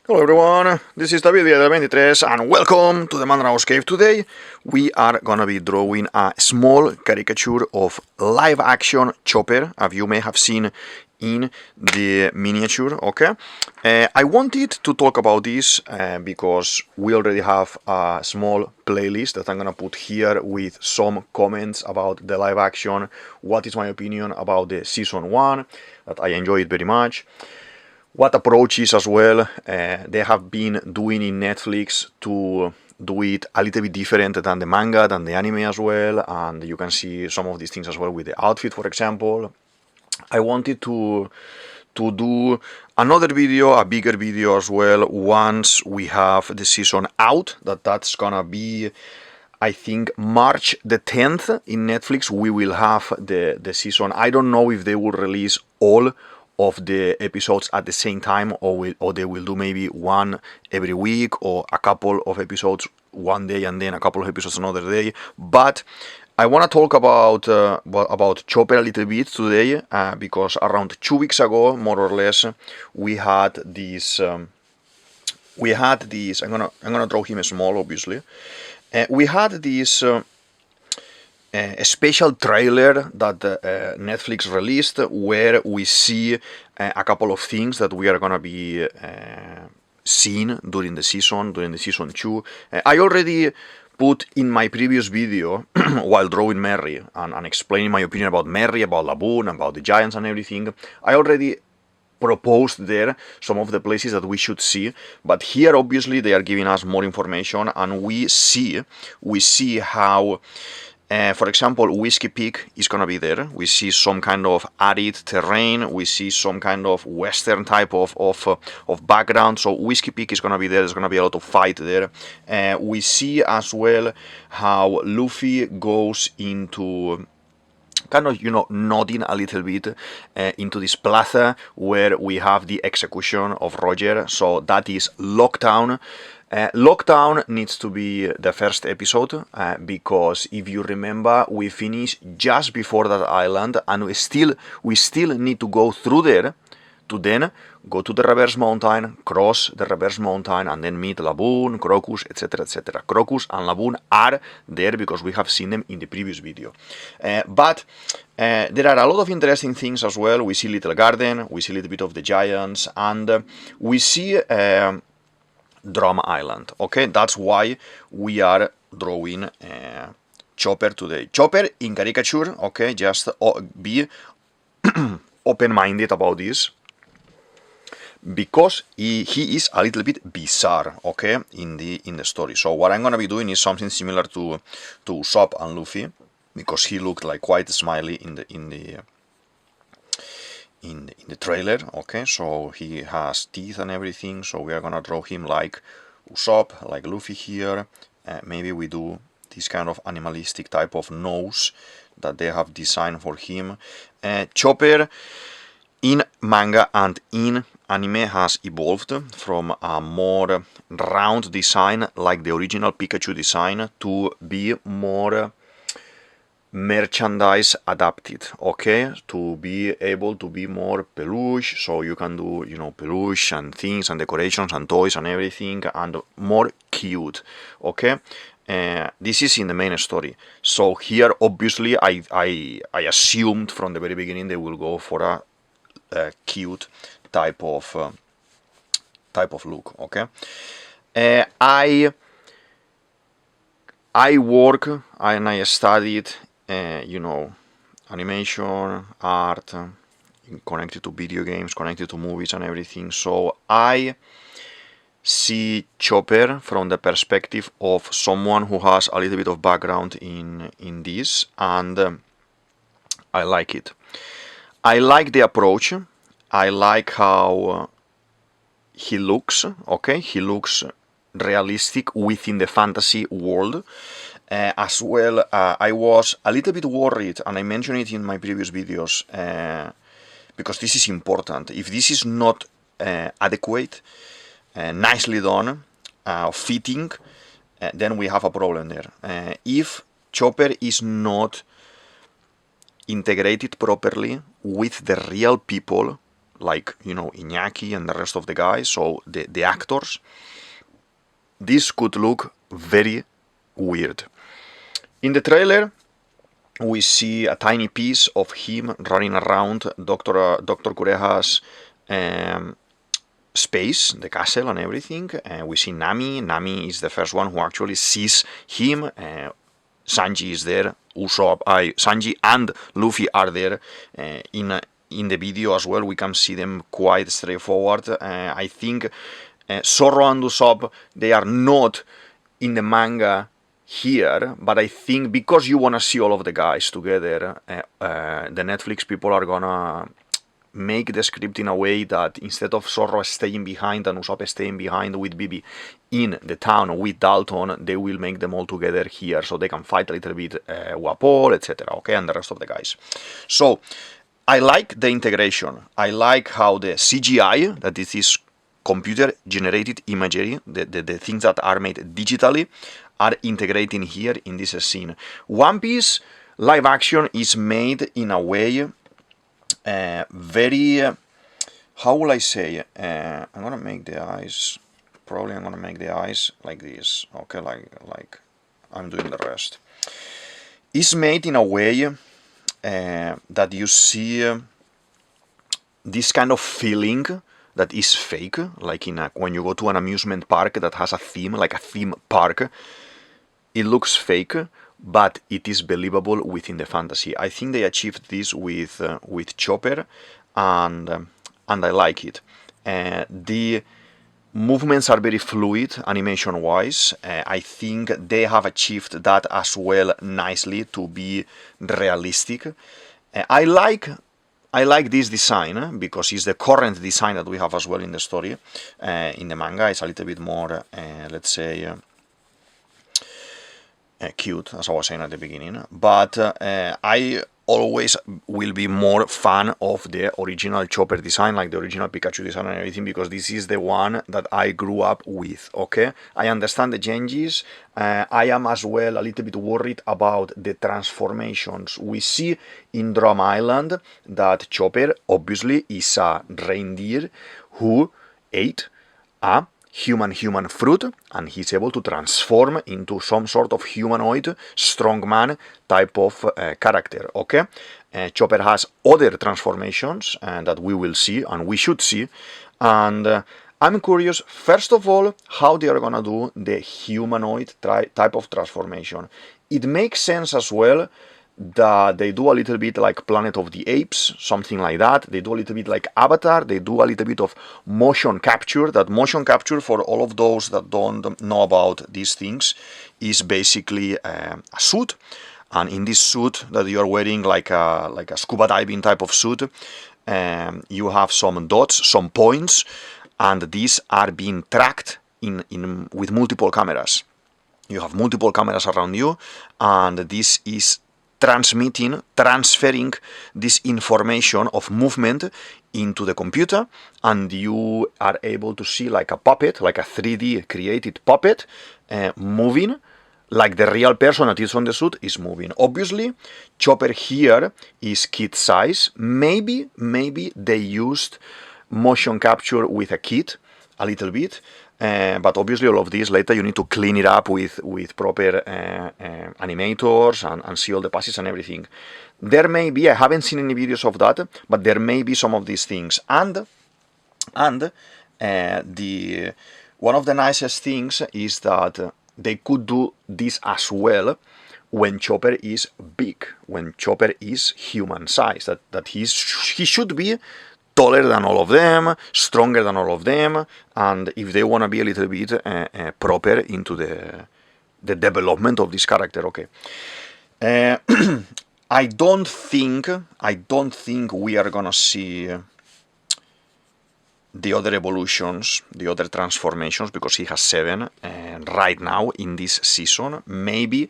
Hello everyone, this is DavidViadel23 and welcome to the Mandrago's Cave. Today we are gonna be drawing a small caricature of live action Chopper, as you may have seen in the miniature, okay? I wanted to talk about this because we already have a small playlist that I'm gonna put here with some comments about the live action, what is my opinion about the season 1, that I enjoyed very much. What approaches as well they have been doing in Netflix to do it a little bit different than the manga, than the anime as well, and you can see some of these things as well with the outfit, for example. I wanted to do another video, a bigger video as well, once we have the season out, that's gonna be, I think, March the 10th in Netflix. We will have the season. I don't know if they will release all of the episodes at the same time, or they will do maybe one every week, or a couple of episodes one day and then a couple of episodes another day. But I want to talk about Chopper a little bit today because around 2 weeks ago, more or less, we had this. I'm gonna draw him small, obviously. We had this. A special trailer that Netflix released, where we see a couple of things that we are gonna be seeing during the season 2. I already put in my previous video while drawing Merry and explaining my opinion about Merry, about Laboon, about the giants and everything. I already proposed there some of the places that we should see, but here obviously they are giving us more information, and we see how for example, Whiskey Peak is gonna be there. We see some kind of arid terrain. We see some kind of western type of background. So Whiskey Peak is gonna be there. There's gonna be a lot of fight there. We see as well how Luffy goes into kind of, nodding a little bit into this plaza where we have the execution of Roger. So that is Lockdown. Lockdown needs to be the first episode because if you remember, we finished just before that island, and we still need to go through there to then go to the reverse mountain, cross the reverse mountain, and then meet Laboon, Crocus, etc, etc. Crocus and Laboon are there because we have seen them in the previous video. But there are a lot of interesting things as well. We see Little Garden, we see a little bit of the giants, and we see Drum Island. Okay, that's why we are drawing Chopper today. Chopper in caricature. Okay, just be open-minded about this, because he is a little bit bizarre, okay, in the story. So what I'm gonna be doing is something similar to Usopp and Luffy, because he looked like quite smiley in the trailer. Okay, so he has teeth and everything, so we are gonna draw him like Usopp, like Luffy here. Maybe we do this kind of animalistic type of nose that they have designed for him. Chopper in manga and in anime has evolved from a more round design, like the original Pikachu design, to be more merchandise adapted, okay, to be able to be more peluche, so you can do, peluche and things and decorations and toys and everything, and more cute, okay. This is in the main story. So here obviously I assumed from the very beginning they will go for a cute type of look, okay. I work and I studied animation, art, connected to video games, connected to movies and everything. So I see Chopper from the perspective of someone who has a little bit of background in this, and I like it. I like the approach. I like how he looks. Okay, he looks realistic within the fantasy world. As well, I was a little bit worried, and I mentioned it in my previous videos, because this is important. If this is not adequate, nicely done, fitting, then we have a problem there. If Chopper is not integrated properly with the real people, like, you know, Iñaki and the rest of the guys, so the actors, this could look very weird. In the trailer, we see a tiny piece of him running around Dr. Kureha's space, the castle and everything. We see Nami. Nami is the first one who actually sees him. Sanji is there. Sanji and Luffy are there in the video as well. We can see them quite straightforward. I think Zoro and Usopp, they are not in the manga here, but I think because you want to see all of the guys together, the Netflix people are gonna make the script in a way that instead of Zoro staying behind and Usopp staying behind with Bibi in the town with Dalton, they will make them all together here so they can fight a little bit Wapol, etc. Okay, and the rest of the guys. So I like the integration. I like how the CGI, that this is computer generated imagery, the things that are made digitally, are integrating here in this scene. One Piece live action is made in a way very, how will I say, I'm gonna make the eyes, probably I'm gonna make the eyes like this, okay, like I'm doing the rest. It's made in a way that you see this kind of feeling that is fake, like when you go to an amusement park that has a theme, like a theme park. It looks fake, but it is believable within the fantasy. I think they achieved this with Chopper, and I like it. The movements are very fluid animation-wise. I think they have achieved that as well nicely to be realistic. I like this design because it's the current design that we have as well in the story. In the manga, it's a little bit more, let's say, cute, as I was saying at the beginning, but I always will be more fan of the original Chopper design, like the original Pikachu design and everything, because this is the one that I grew up with, okay? I understand the changes. I am as well a little bit worried about the transformations. We see in Drum Island that Chopper obviously is a reindeer who ate a human fruit, and he's able to transform into some sort of humanoid strongman type of character, okay? Chopper has other transformations that we will see and we should see, and I'm curious, first of all, how they are gonna do the humanoid type of transformation. It makes sense as well that they do a little bit like Planet of the Apes, something like that. They do a little bit like Avatar. They do a little bit of motion capture. That motion capture, for all of those that don't know about these things, is basically a suit. And in this suit that you are wearing, like a scuba diving type of suit, you have some dots, some points, and these are being tracked with multiple cameras. You have multiple cameras around you, and this is transferring this information of movement into the computer, and you are able to see like a puppet, like a 3D created puppet, moving like the real person that is on the suit is moving. Obviously, Chopper here is kid size. Maybe they used motion capture with a kid a little bit, but obviously all of this later you need to clean it up with proper animators and see all the passes and everything. There may be, I haven't seen any videos of that, but there may be some of these things. And the one of the nicest things is that they could do this as well when Chopper is big, when Chopper is human size, that he should be taller than all of them, stronger than all of them, and if they want to be a little bit proper into the development of this character, okay. I don't think we are gonna see the other evolutions, the other transformations, because he has 7 right now in this season. Maybe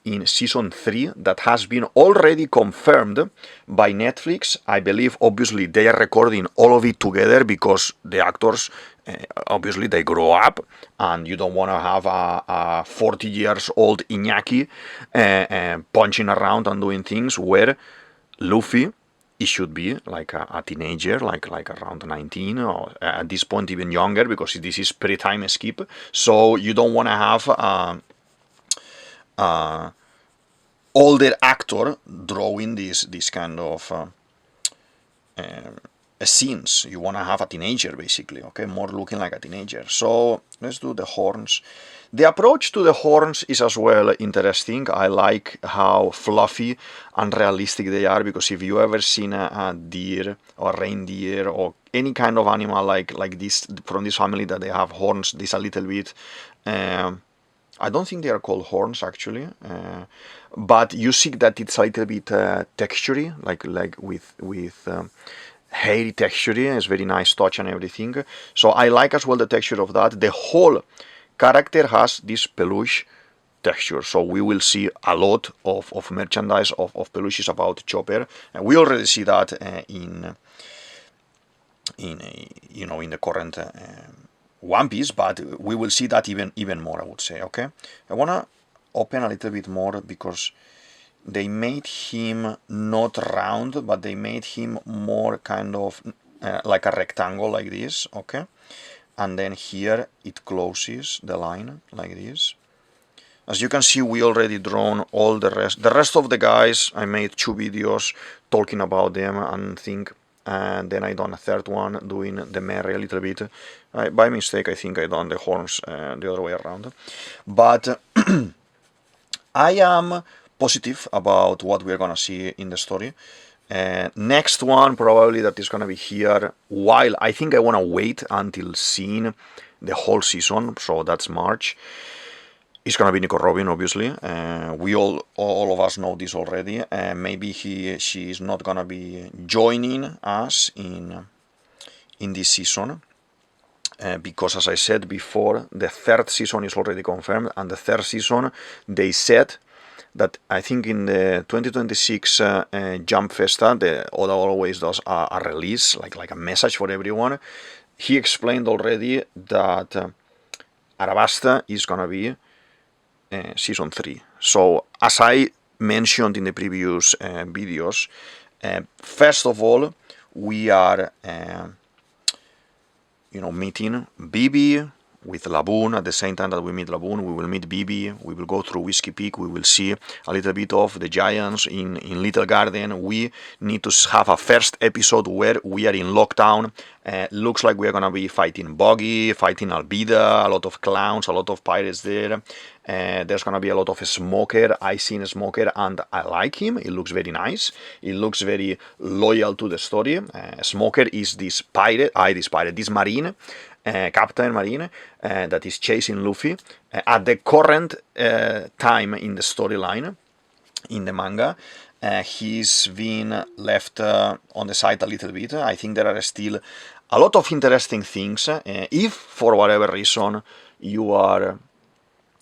in season 3, that has been already confirmed by Netflix. I believe obviously they are recording all of it together because the actors obviously they grow up, and you don't want to have a 40 years old Iñaki punching around and doing things, where Luffy it should be like a teenager, like around 19, or at this point even younger, because this is pre-time skip. So you don't want to have older actor drawing this kind of scenes. You want to have a teenager, basically, okay, more looking like a teenager. So let's do the horns. The approach to the horns is as well interesting. I like how fluffy and realistic they are, because if you ever seen a deer or reindeer or any kind of animal like this from this family that they have horns, this a little bit I don't think they are called horns actually, but you see that it's a little bit textury, like with hairy texture. It's very nice touch and everything. So I like as well the texture of that. The whole character has this peluche texture, so we will see a lot of merchandise of peluches about Chopper, and we already see that in the current One Piece, but we will see that even more, I would say. Okay, I wanna open a little bit more because they made him not round, but they made him more kind of like a rectangle like this. Okay, and then here it closes the line like this. As you can see, we already drawn all the rest of the guys. I made 2 videos talking about them and think. And then I done a third one doing the Mary a little bit. By mistake, I think I done the horns the other way around. But I am positive about what we're gonna see in the story. Next one probably that is gonna be here. While I think I wanna wait until seeing the whole season, so that's March. It's gonna be Nico Robin, obviously. We all of us know this already. Maybe she is not gonna be joining us in this season, because as I said before, the third season is already confirmed, and the third season they said that I think in the 2026 Jump Festa, the Oda always does a release, like a message for everyone. He explained already that Arabasta is gonna be season 3. So as I mentioned in the previous videos, first of all we are meeting Bibi with Laboon. At the same time that we meet Laboon, we will meet Bibi. We will go through Whiskey Peak. We will see a little bit of the giants in Little Garden. We need to have a first episode where we are in lockdown. Looks like we are gonna be fighting Boggy, fighting Albida, a lot of clowns, a lot of pirates there. There's gonna be a lot of Smoker. I seen Smoker and I like him. It looks very nice. It looks very loyal to the story. Smoker is this marine. Captain Marine that is chasing Luffy at the current time in the storyline in the manga. He's been left on the side a little bit. I think there are still a lot of interesting things. If for whatever reason you are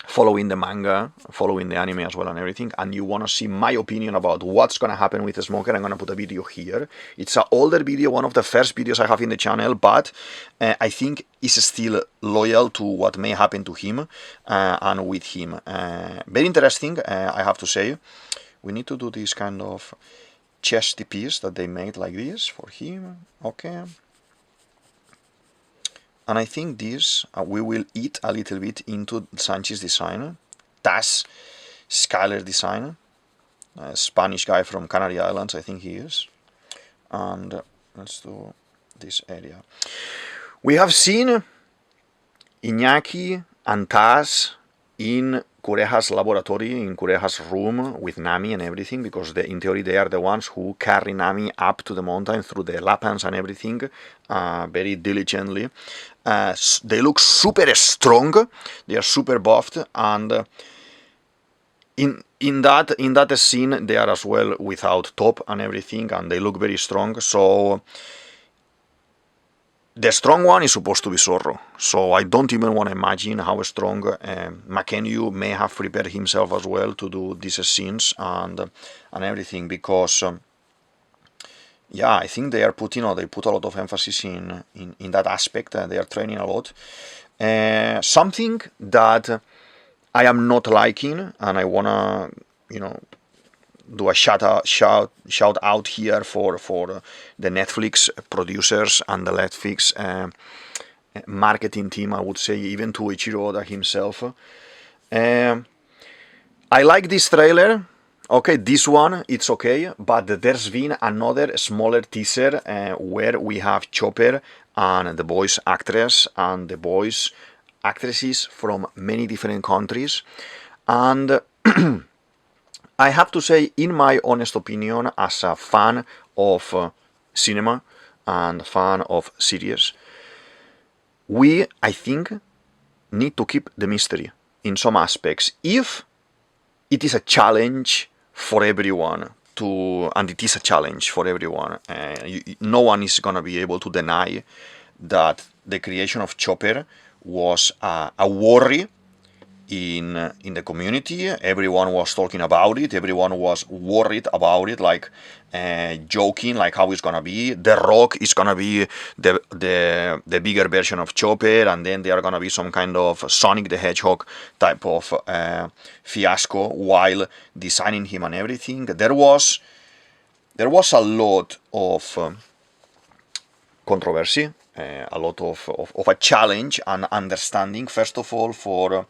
following the manga, following the anime as well and everything, and you want to see my opinion about what's going to happen with the Smoker, I'm going to put a video here. It's an older video, one of the first videos I have in the channel, but I think it's still loyal to what may happen to him and with him. Very interesting, I have to say. We need to do this kind of chesty piece that they made like this for him. Okay. And I think this, we will eat a little bit into Sanchi's design. Taz Skyler design. A Spanish guy from Canary Islands, I think he is. And let's do this area. We have seen Iñaki and Taz in Kureha's laboratory, in Kureha's room with Nami and everything, because in theory they are the ones who carry Nami up to the mountain through the lapans and everything very diligently. They look super strong, they are super buffed, and in that scene they are as well without top and everything, and they look very strong. So the strong one is supposed to be Zorro, so I don't even want to imagine how strong Makenyu may have prepared himself as well to do these scenes and everything, because yeah, I think they are putting, they put a lot of emphasis in that aspect. They are training a lot. Something that I am not liking, and I wanna do a shout out here for the Netflix producers and the Netflix marketing team, I would say, even to Ichiro Oda himself. I like this trailer. Okay, this one, it's okay, but there's been another smaller teaser where we have Chopper and the voice actress and the voice actresses from many different countries. And I have to say, in my honest opinion, as a fan of cinema and fan of series, we, I think, need to keep the mystery in some aspects. If it is a challenge for everyone and it is a challenge for everyone, no one is going to be able to deny that the creation of Chopper was a worry in the community. Everyone was talking about it. Everyone was worried about it, like joking, like how it's gonna be. The Rock is gonna be the bigger version of Chopper, and then there are gonna be some kind of Sonic the Hedgehog type of fiasco while designing him and everything. There was a lot of controversy, a lot of a challenge and understanding, first of all, for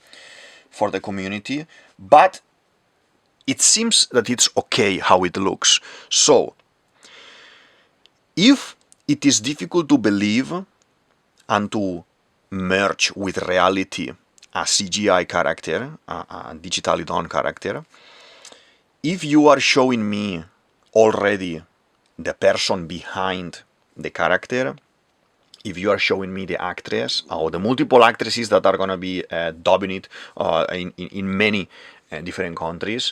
the community, but it seems that it's okay how it looks. So, if it is difficult to believe and to merge with reality a CGI character, a digitally done character, if you are showing me already the person behind the character, if you are showing me the actress or the multiple actresses that are going to be dubbing it in many different countries,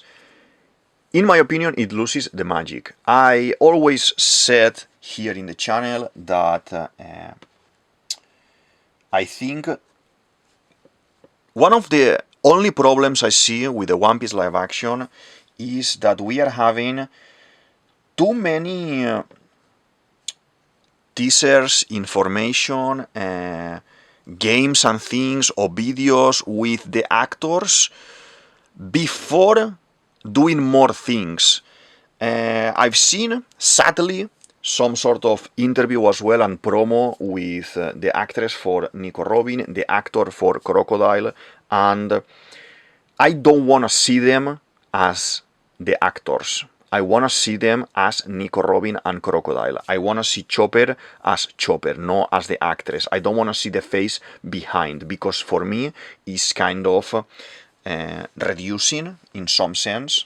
in my opinion, it loses the magic. I always said here in the channel that I think one of the only problems I see with the One Piece live action is that we are having too many teasers, information, games and things, or videos with the actors before doing more things. I've seen, sadly, some sort of interview as well and promo with the actress for Nico Robin, the actor for Crocodile, and I don't want to see them as the actors. I want to see them as Nico Robin and Crocodile. I want to see Chopper as Chopper, not as the actress. I don't want to see the face behind, because for me it's kind of reducing, in some sense,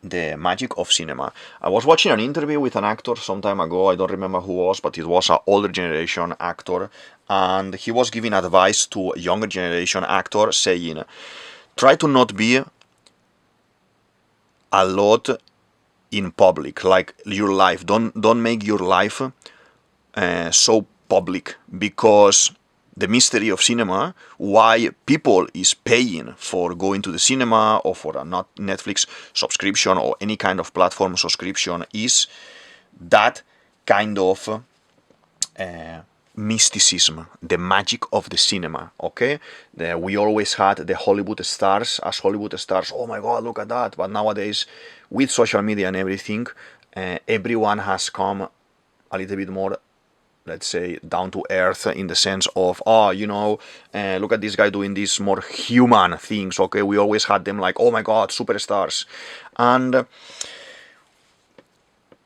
the magic of cinema. I was watching an interview with an actor some time ago. I don't remember who was, but it was an older generation actor, and he was giving advice to a younger generation actor, saying, try to not be a lot in public, like your life. Don't make your life so public, because the mystery of cinema, why people is paying for going to the cinema or for a Netflix subscription or any kind of platform subscription, is that kind of mysticism, the magic of the cinema. Okay, we always had the Hollywood stars as Hollywood stars. Oh my God, look at that! But nowadays, with social media and everything, everyone has come a little bit more, let's say, down to earth, in the sense of, look at this guy doing these more human things. Okay, we always had them like, oh my God, superstars, and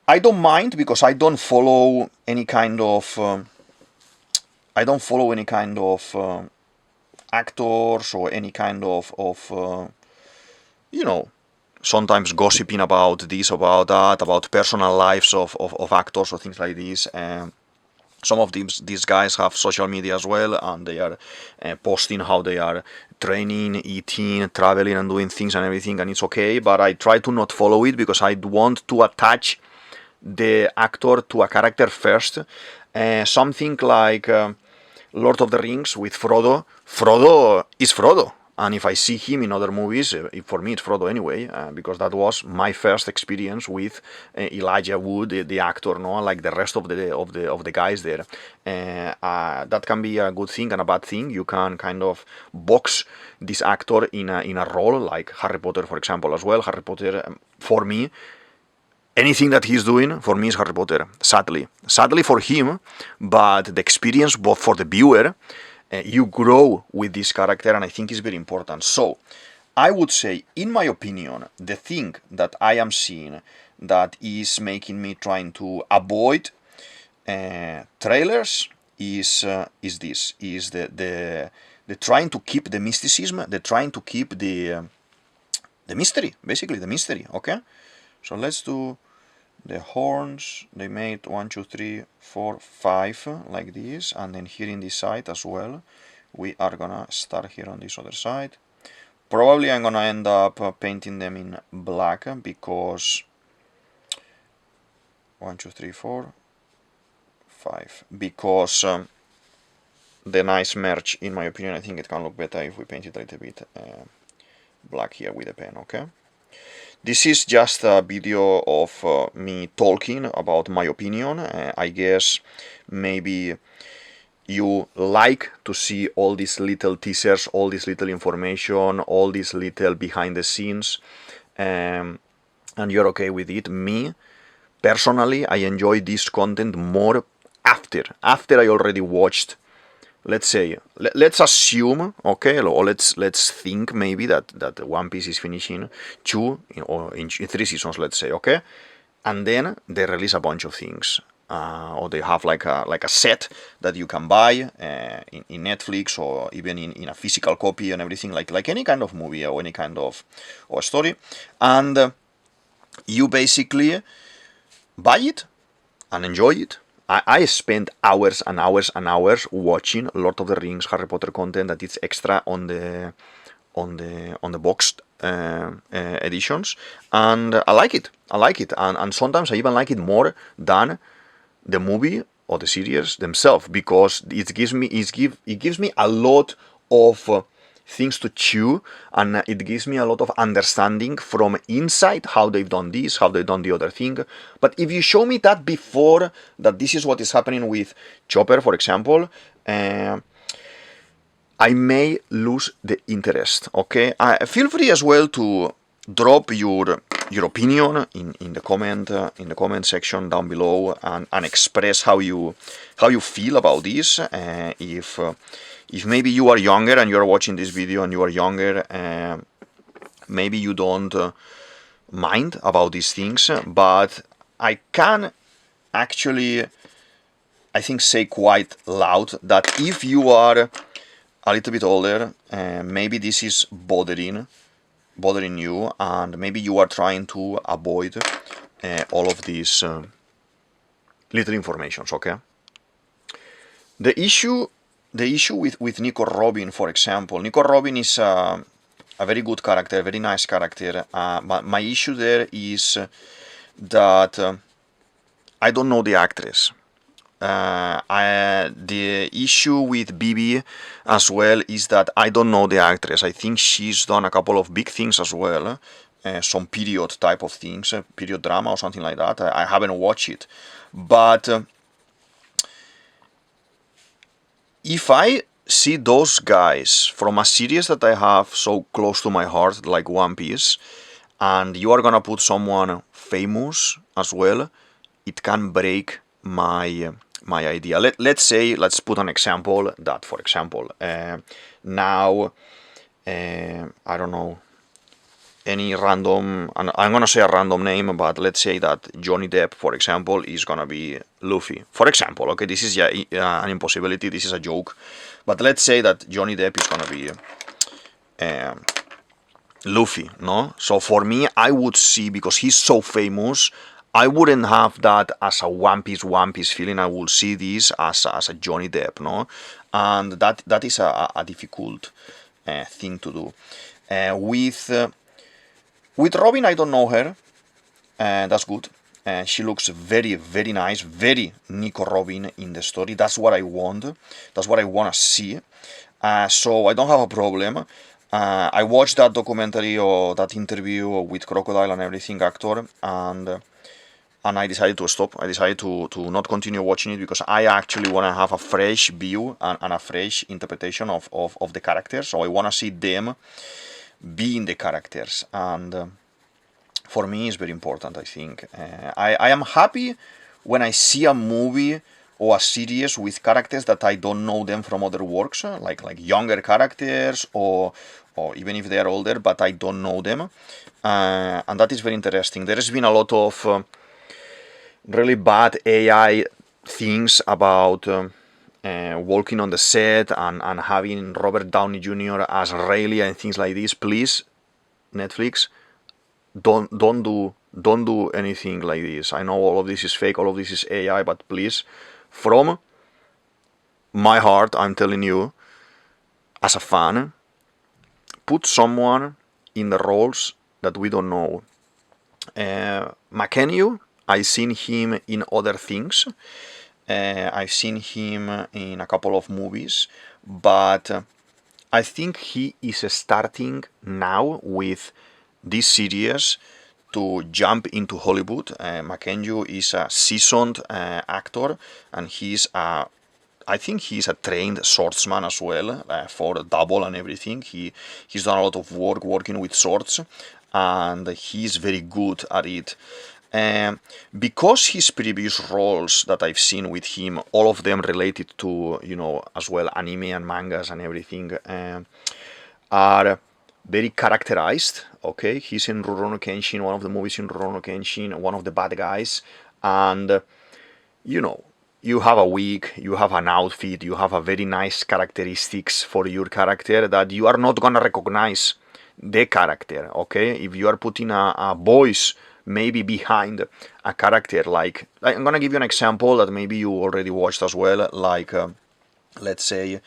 I don't mind, because I don't follow any kind of actors or any kind of sometimes gossiping about this, about that, about personal lives of actors or things like this. Some of these guys have social media as well, and they are posting how they are training, eating, traveling, and doing things and everything, and it's okay, but I try to not follow it, because I want to attach the actor to a character first. Something like Lord of the Rings with Frodo. Frodo is Frodo. and if I see him in other movies, for me it's Frodo anyway, because that was my first experience with Elijah Wood, the actor, no, like the rest of the guys there. That can be a good thing and a bad thing. You can kind of box this actor in a role, like Harry Potter, for example, as well. Harry Potter, for me, anything that he's doing for me is Harry Potter. Sadly for him, but the experience both for the viewer. You grow with this character, and I think it's very important. So, I would say, in my opinion, the thing that I am seeing that is making me trying to avoid trailers is the trying to keep the mysticism, the trying to keep the mystery, basically the mystery. Okay, so let's do the horns. They made 1, 2, 3, 4, 5 like this, and then here in this side as well we are gonna start here on this other side. Probably I'm gonna end up painting them in black because 1, 2, 3, 4, 5, because the nice merge, in my opinion, I think it can look better if we paint it a little bit black here with a pen. Okay, this is just a video of me talking about my opinion. I guess maybe you like to see all these little teasers, all this little information, all these little behind the scenes, and you're okay with it. Me, personally, I enjoy this content more after I already watched. Let's say, let's assume, okay, or let's think maybe that One Piece is finishing 2 or in 3 seasons, let's say, okay, and then they release a bunch of things, or they have like a set that you can buy in Netflix or even in a physical copy and everything, like any kind of movie or any kind of story, and you basically buy it and enjoy it. I spent hours and hours and hours watching Lord of the Rings, Harry Potter content that is extra on the boxed editions, and I like it. And sometimes I even like it more than the movie or the series themselves, because it gives me a lot of things to chew, and it gives me a lot of understanding from inside how they've done this, how they've done the other thing. But if you show me that before, that this is what is happening with Chopper, for example, I may lose the interest. Okay, feel free as well to drop your opinion in the comment section down below, and express how you feel about this. If maybe you are younger and you are watching this video and you are younger, maybe you don't mind about these things, but I can actually, I think, say quite loud that if you are a little bit older, maybe this is bothering you, and maybe you are trying to avoid all of these little informations. Okay, the issue with Nico Robin, for example, Nico Robin is a very good character, a very nice character. But my issue there is that I don't know the actress. The issue with Bibi as well is that I don't know the actress. I think she's done a couple of big things as well, some period type of things, period drama or something like that. I haven't watched it, but if I see those guys from a series that I have so close to my heart, like One Piece, and you are gonna put someone famous as well, it can break my idea. Let's put an example that, for example, now, I don't know, any random, and I'm gonna say a random name, but let's say that Johnny Depp, for example, is gonna be Luffy, for example. Okay, this is an impossibility, this is a joke, but let's say that Johnny Depp is gonna be Luffy, no? So for me, I would see, because he's so famous, I wouldn't have that as a One Piece feeling. I would see this as a Johnny Depp, no? And that is a difficult thing to do. With Robin, I don't know her. That's good. She looks very, very nice, very Nico Robin in the story. That's what I want. That's what I want to see. So I don't have a problem. I watched that documentary or that interview with Crocodile and everything actor, and I decided to stop. I decided to not continue watching it because I actually want to have a fresh view and a fresh interpretation of the characters. So I want to see them being the characters, and for me it's very important, I think. I am happy when I see a movie or a series with characters that I don't know them from other works, like younger characters or even if they are older, but I don't know them. And that is very interesting. There has been a lot of really bad AI things about walking on the set and having Robert Downey Jr. as Rayleigh and things like this. Please, Netflix, don't do anything like this. I know all of this is fake, all of this is AI, but please, from my heart, I'm telling you, as a fan, put someone in the roles that we don't know. McKenna, I've seen him in other things. I've seen him in a couple of movies, but I think he is starting now with this series to jump into Hollywood. McKenna is a seasoned actor, and I think he's a trained swordsman as well, for double and everything. He's done a lot of work working with swords, and he's very good at it. Because his previous roles that I've seen with him, all of them related to, as well, anime and mangas and everything, are very characterized, okay? He's in Rurouni Kenshin, one of the movies in Rurouni Kenshin, one of the bad guys, and, you have a wig, you have an outfit, you have a very nice characteristics for your character that you are not gonna recognize the character, okay? If you are putting a voice maybe behind a character, like I'm gonna give you an example that maybe you already watched as well, like let's say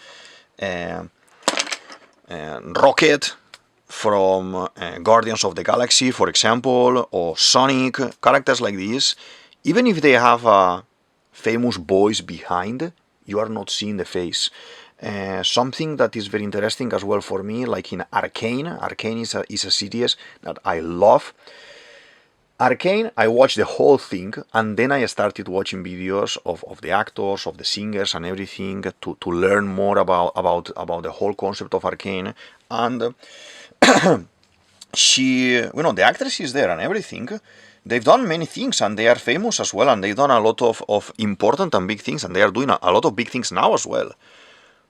Rocket from Guardians of the Galaxy, for example, or Sonic, characters like this. Even if they have a famous voice behind, you are not seeing the face. Something that is very interesting as well for me, like in Arcane. Arcane is a series that I love. Arcane, I watched the whole thing, and then I started watching videos of the actors, of the singers and everything to learn more about the whole concept of Arcane. And the actress is there and everything. They've done many things, and they are famous as well, and they've done a lot of important and big things, and they are doing a lot of big things now as well.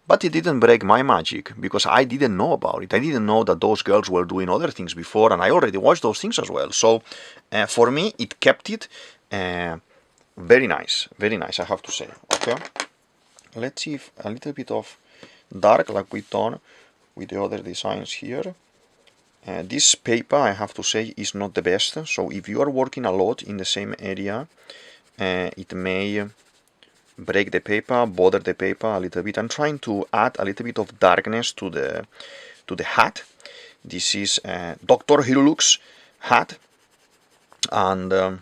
But it didn't break my magic, because I didn't know about it. I didn't know that those girls were doing other things before, and I already watched those things as well. So for me, it kept it very nice, I have to say. Okay, let's see if a little bit of dark, like we've done with the other designs here. This paper, I have to say, is not the best. So if you are working a lot in the same area, it may break the paper, bother the paper a little bit. I'm trying to add a little bit of darkness to the hat. This is Dr. Hiruluk's hat, and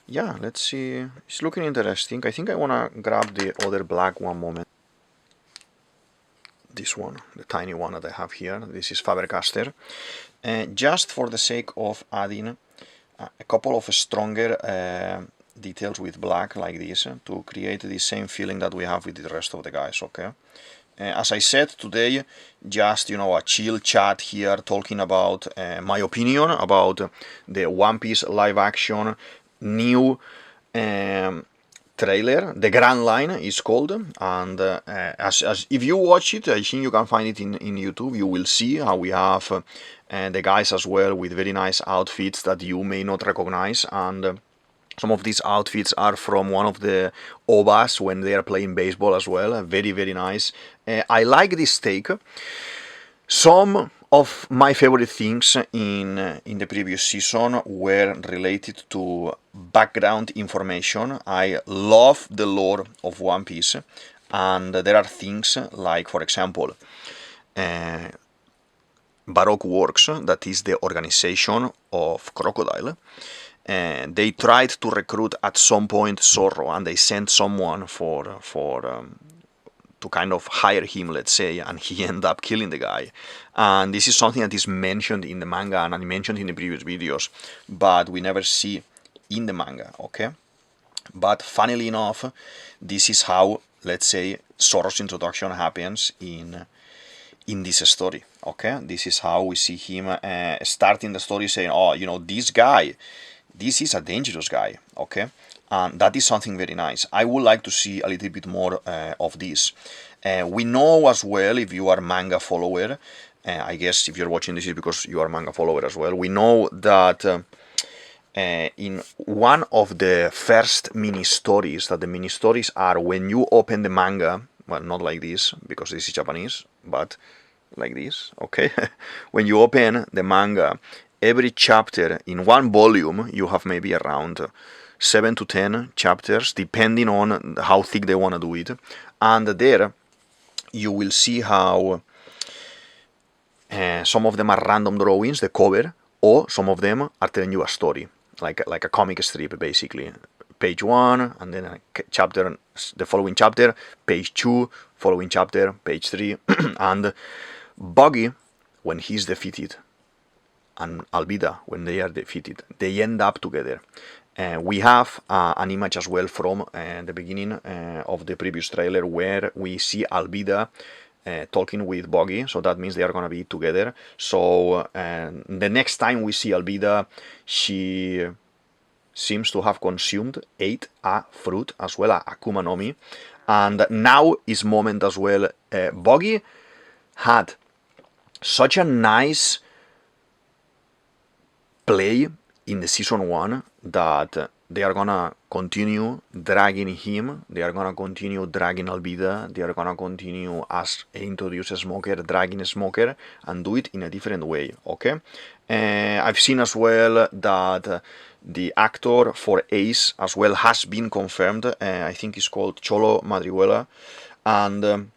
yeah, let's see. It's looking interesting. I think I wanna grab the other black one moment. This one, the tiny one that I have here. This is Faber-Castell. Just for the sake of adding a couple of stronger details with black like this to create the same feeling that we have with the rest of the guys, okay? As I said today, just a chill chat here, talking about my opinion about the One Piece live action new trailer. The Grand Line is called, and as if you watch it, I think you can find it in YouTube. You will see how we have the guys as well with very nice outfits that you may not recognize, and some of these outfits are from one of the OVAs when they are playing baseball as well. Very, very nice. I like this take. Some of my favorite things in the previous season were related to background information. I love the lore of One Piece, and there are things like, for example, Baroque Works, that is the organization of Crocodile. They tried to recruit at some point Zorro, and they sent someone to kind of hire him, let's say, and he ended up killing the guy. And this is something that is mentioned in the manga and I mentioned in the previous videos, but we never see in the manga, okay? But funnily enough, this is how, let's say, Zoro's introduction happens in this story, okay? This is how we see him starting the story saying, oh, you know, this guy, this is a dangerous guy, okay? And that is something very nice. I would like to see a little bit more of this. We know as well, if you are manga follower, I guess if you're watching this is because you are manga follower as well, we know that in one of the first mini stories, that the mini stories are when you open the manga, well, not like this, because this is Japanese, but like this, okay? When you open the manga, every chapter in one volume, you have maybe around 7 to 10 chapters, depending on how thick they want to do it. And there, you will see how some of them are random drawings, the cover, or some of them are telling you a story, like a comic strip, basically. Page 1, and then a chapter, the following chapter, page 2, following chapter, page 3, and Buggy, when he's defeated, and Alvida, when they are defeated, they end up together. We have an image as well from the beginning of the previous trailer where we see Alvida talking with Buggy, so that means they are going to be together. So the next time we see Alvida, she seems to have ate a fruit as well, a Akuma no Mi, and now is moment as well. Buggy had such a nice play in the season 1 that they are gonna continue dragging him, they are gonna continue dragging Alvida, they are gonna continue as introduce a Smoker, dragging a Smoker, and do it in a different way, okay? I've seen as well that the actor for Ace as well has been confirmed. I think he's called Cholo Madriuela, and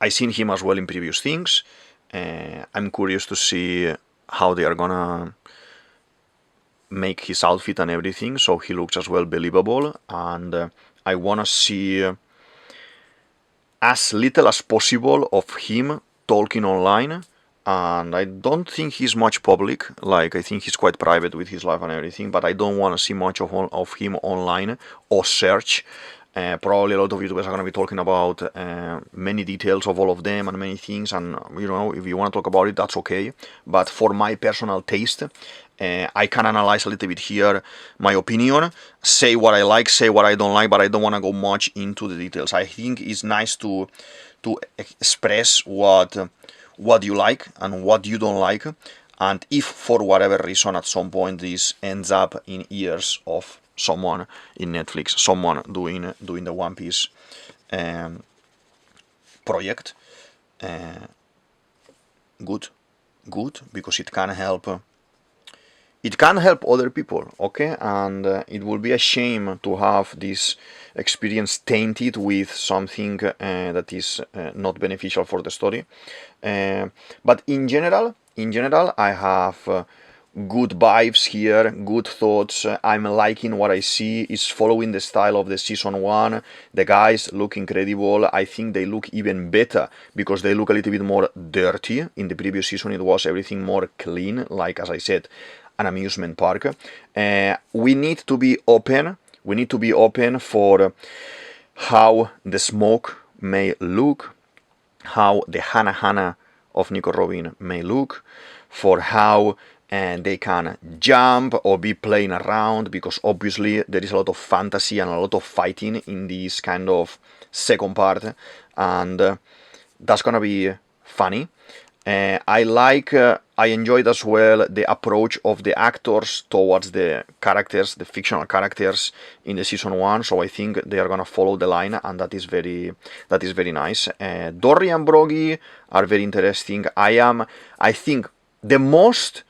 I've seen him as well in previous things. I'm curious to see how they are gonna make his outfit and everything, so he looks as well believable, and I wanna see as little as possible of him talking online. And I don't think he's much public, like I think he's quite private with his life and everything, but I don't want to see much of him online or search. Probably a lot of YouTubers are going to be talking about many details of all of them and many things, and you know, if you want to talk about it, that's okay. But for my personal taste, I can analyze a little bit here my opinion, say what I like, say what I don't like, but I don't want to go much into the details. I think it's nice to express what you like and what you don't like, and if for whatever reason at some point this ends up in ears of someone in Netflix, someone doing the One Piece project, good, because it can help other people, okay? And it will be a shame to have this experience tainted with something that is not beneficial for the story. But in general, I have good vibes here, good thoughts. I'm liking what I see. It's following the style of the season 1. The guys look incredible. I think they look even better because they look a little bit more dirty. In the previous season, it was everything more clean, like, as I said, an amusement park. We need to be open. We need to be open for how the smoke may look, how the Hana of Nico Robin may look, for how they can jump or be playing around, because obviously there is a lot of fantasy and a lot of fighting in this kind of second part, and that's gonna be funny. I enjoyed as well the approach of the actors towards the characters, the fictional characters in the season 1. So I think they are gonna follow the line, and that is very nice. Dory and Brogy are very interesting. I think the most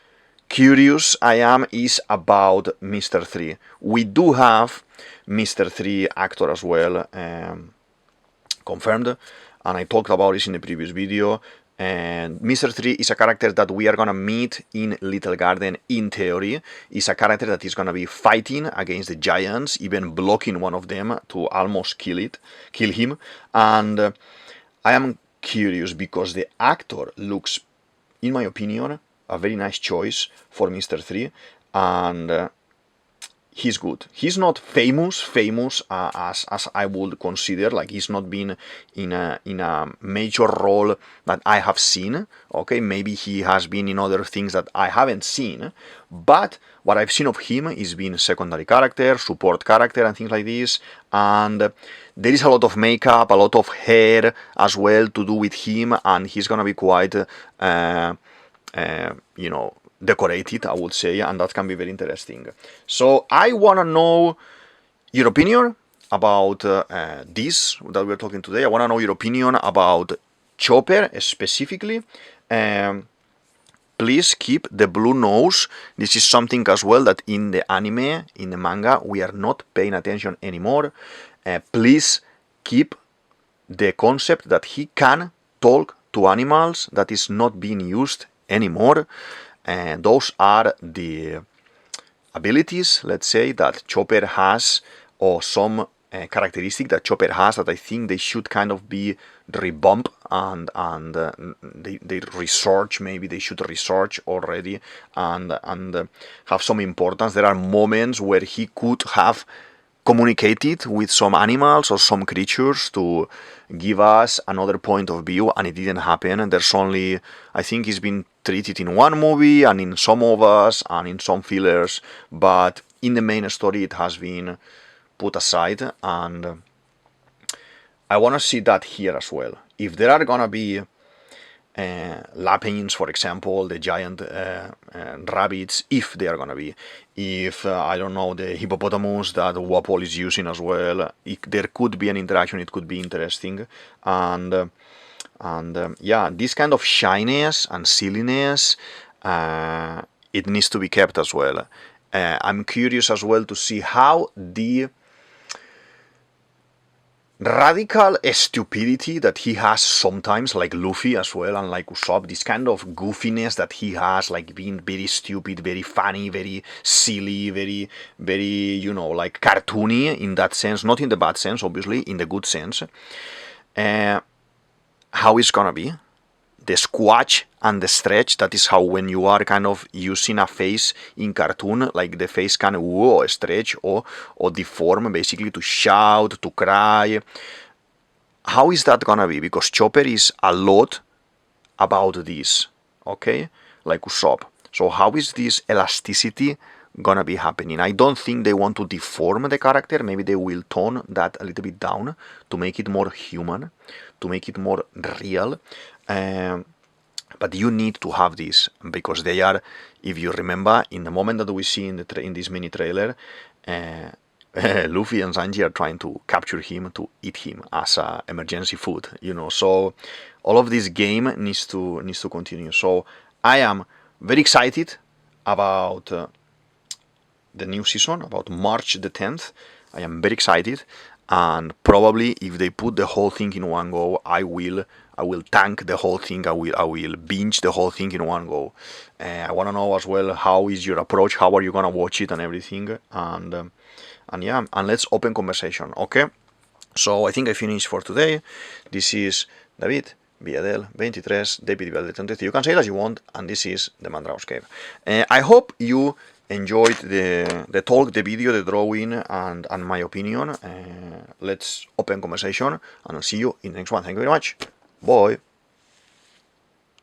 curious I am is about Mr. 3. We do have Mr. 3 actor as well confirmed, and I talked about this in the previous video. And Mr. 3 is a character that we are gonna meet in Little Garden in theory. Is a character that is gonna be fighting against the giants, even blocking one of them to almost kill him. And I am curious because the actor looks, in my opinion, a very nice choice for Mr. 3, and he's good. He's not famous as I would consider. Like, he's not been in a major role that I have seen. Okay, maybe he has been in other things that I haven't seen, but what I've seen of him is being secondary character, support character, and things like this. And there is a lot of makeup, a lot of hair as well to do with him, and he's gonna be quite, you know, decorated, I would say, and that can be very interesting. So I want to know your opinion about this that we're talking today. I want to know your opinion about Chopper specifically. Please keep the blue nose. This is something as well that in the anime, in the manga, we are not paying attention anymore. Please keep the concept that he can talk to animals that is not being used anymore. And those are the abilities, let's say, that Chopper has, or some characteristic that Chopper has that I think they should kind of be rebumped and they research. Maybe they should research already and have some importance. There are moments where he could have communicated with some animals or some creatures to give us another point of view, and it didn't happen. And there's only, I think it's been treated in one movie and in some of us and in some fillers, but in the main story it has been put aside, and I want to see that here as well. If there are gonna be lapines, for example, the giant rabbits, if they are gonna be, if I don't know, the hippopotamus that Wapol is using as well, there could be an interaction. It could be interesting, and yeah, this kind of shyness and silliness, it needs to be kept as well. I'm curious as well to see how the radical stupidity that he has sometimes, like Luffy as well, and like Usopp, this kind of goofiness that he has, like being very stupid, very funny, very silly, very, you know, like cartoony in that sense, not in the bad sense, obviously, in the good sense. How it's gonna be, the squash and the stretch, that is how when you are kind of using a face in cartoon, like the face can stretch or deform, basically to shout, to cry. How is that gonna be? Because Chopper is a lot about this, okay, like Usopp. So how is this elasticity gonna be happening? I don't think they want to deform the character. Maybe they will tone that a little bit down to make it more human, to make it more real. But you need to have this, because they are, if you remember, in the moment that we see in this mini trailer, Luffy and Sanji are trying to capture him to eat him as a emergency food, you know. So all of this game needs to continue. So I am very excited about the new season, about March the 10th. I am very excited, and probably if they put the whole thing in one go, I will tank the whole thing. I will binge the whole thing in one go. I want to know as well, how is your approach? How are you gonna watch it and everything? And yeah, and let's open conversation. Okay. So I think I finished for today. This is DavidViadel23, DavidViadel23. You can say it as you want, and this is the Mandrago's Cave. I hope you enjoyed the talk, the video, the drawing, and my opinion. Let's open conversation, and I'll see you in the next one. Thank you very much. Bye.